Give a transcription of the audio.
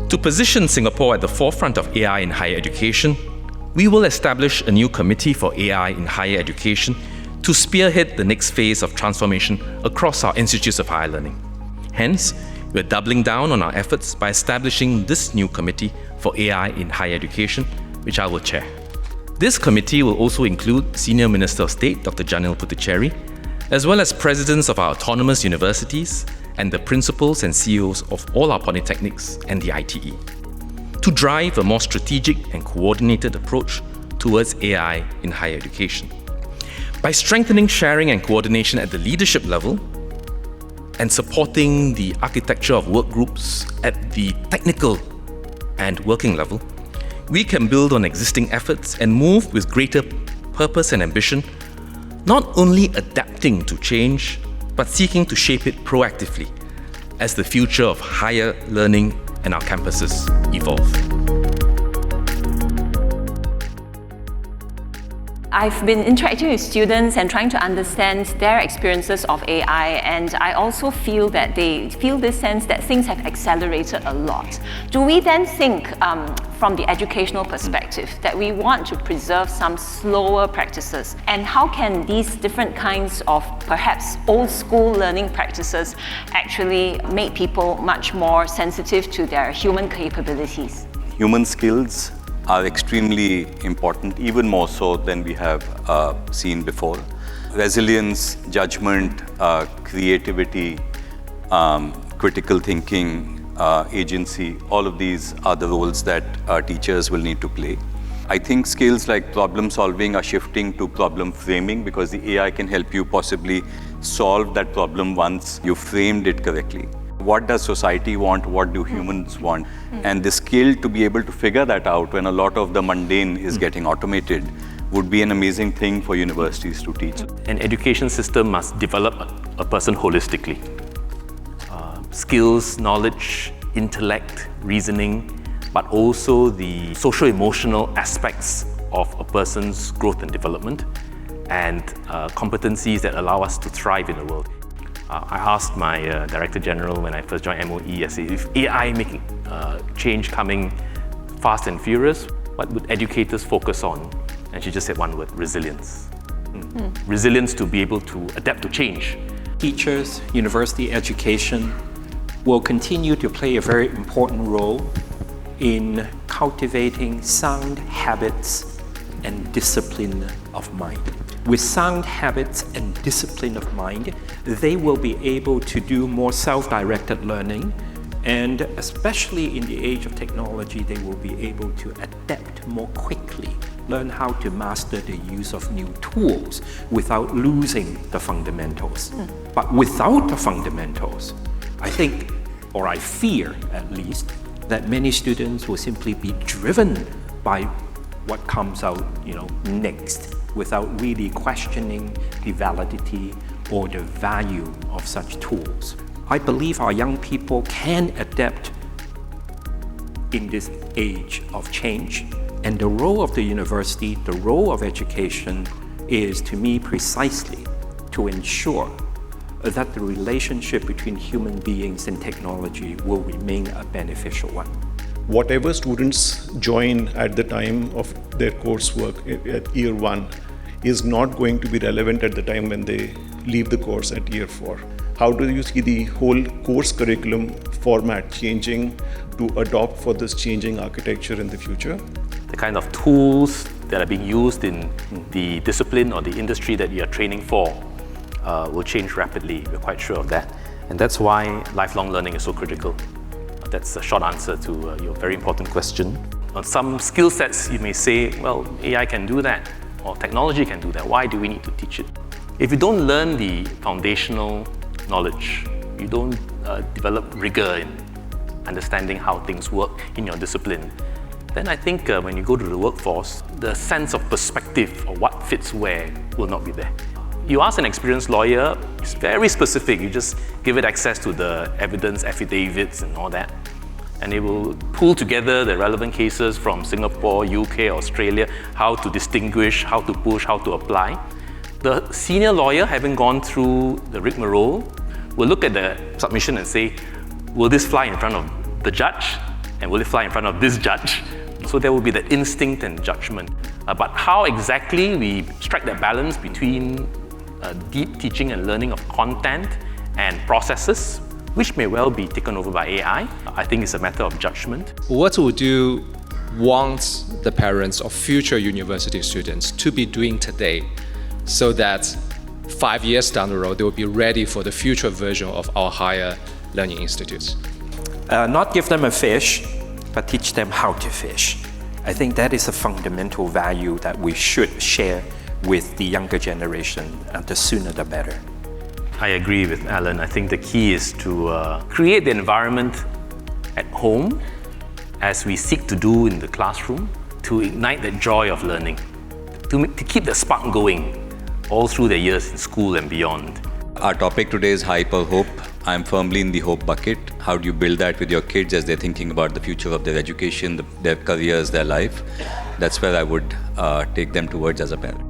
To position Singapore at the forefront of AI in higher education, we will establish a new committee for AI in higher education to spearhead the next phase of transformation across our institutes of higher learning. Hence, we're doubling down on our efforts by establishing this new committee for AI in higher education, which I will chair. This committee will also include Senior Minister of State Dr. Janil Puthucheary, as well as presidents of our autonomous universities and the principals and CEOs of all our polytechnics and the ITE, to drive a more strategic and coordinated approach towards AI in higher education. By strengthening sharing and coordination at the leadership level and supporting the architecture of work groups at the technical and working level, we can build on existing efforts and move with greater purpose and ambition, not only adapting to change, but seeking to shape it proactively as the future of higher learning and our campuses evolve. I've been interacting with students and trying to understand their experiences of AI, and I also feel that they feel this sense that things have accelerated a lot. Do we then think from the educational perspective that we want to preserve some slower practices? And how can these different kinds of perhaps old school learning practices actually make people much more sensitive to their human capabilities? Human skills are extremely important, even more so than we have seen before. Resilience, judgment, creativity, critical thinking, agency, all of these are the roles that teachers will need to play. I think skills like problem solving are shifting to problem framing, because the AI can help you possibly solve that problem once you framed it correctly. What does society want? What do humans want? And the skill to be able to figure that out when a lot of the mundane is getting automated would be an amazing thing for universities to teach. An education system must develop a person holistically. Skills, knowledge, intellect, reasoning, but also the social-emotional aspects of a person's growth and development, and competencies that allow us to thrive in the world. I asked my Director General when I first joined MOE, I said, if AI making change coming fast and furious, what would educators focus on? And she just said one word: resilience. Resilience to be able to adapt to change. Teachers, university education will continue to play a very important role in cultivating sound habits and discipline of mind. With sound habits and discipline of mind, they will be able to do more self-directed learning, and especially in the age of technology, they will be able to adapt more quickly, learn how to master the use of new tools without losing the fundamentals. But without the fundamentals, I think, or I fear at least, that many students will simply be driven by what comes out, next, without really questioning the validity or the value of such tools. I believe our young people can adapt in this age of change, and the role of the university, the role of education, is to me precisely to ensure that the relationship between human beings and technology will remain a beneficial one. Whatever students join at the time of their coursework at year 1 is not going to be relevant at the time when they leave the course at year 4. How do you see the whole course curriculum format changing to adopt for this changing architecture in the future? The kind of tools that are being used in the discipline or the industry that you are training for will change rapidly. We're quite sure of that. And that's why lifelong learning is so critical. That's a short answer to your very important question. On some skill sets, you may say, well, AI can do that, or technology can do that. Why do we need to teach it? If you don't learn the foundational knowledge, you don't develop rigor in understanding how things work in your discipline, then I think when you go to the workforce, the sense of perspective of what fits where will not be there. You ask an experienced lawyer, it's very specific. You just give it access to the evidence, affidavits and all that, and it will pull together the relevant cases from Singapore, UK, Australia, how to distinguish, how to push, how to apply. The senior lawyer, having gone through the rigmarole, will look at the submission and say, will this fly in front of the judge? and will it fly in front of this judge? So there will be the instinct and judgment. But how exactly we strike that balance between deep teaching and learning of content and processes, which may well be taken over by AI, I think it's a matter of judgment. What would you want the parents of future university students to be doing today so that 5 years down the road, they will be ready for the future version of our higher learning institutes? Not give them a fish, but teach them how to fish. I think that is a fundamental value that we should share with the younger generation, and the sooner the better. I agree with Alan. I think the key is to create the environment at home, as we seek to do in the classroom, to ignite the joy of learning, to keep the spark going all through the years in school and beyond. Our topic today is hyper hope. I'm firmly in the hope bucket. How do you build that with your kids as they're thinking about the future of their education, their careers, their life? That's where I would take them towards as a parent.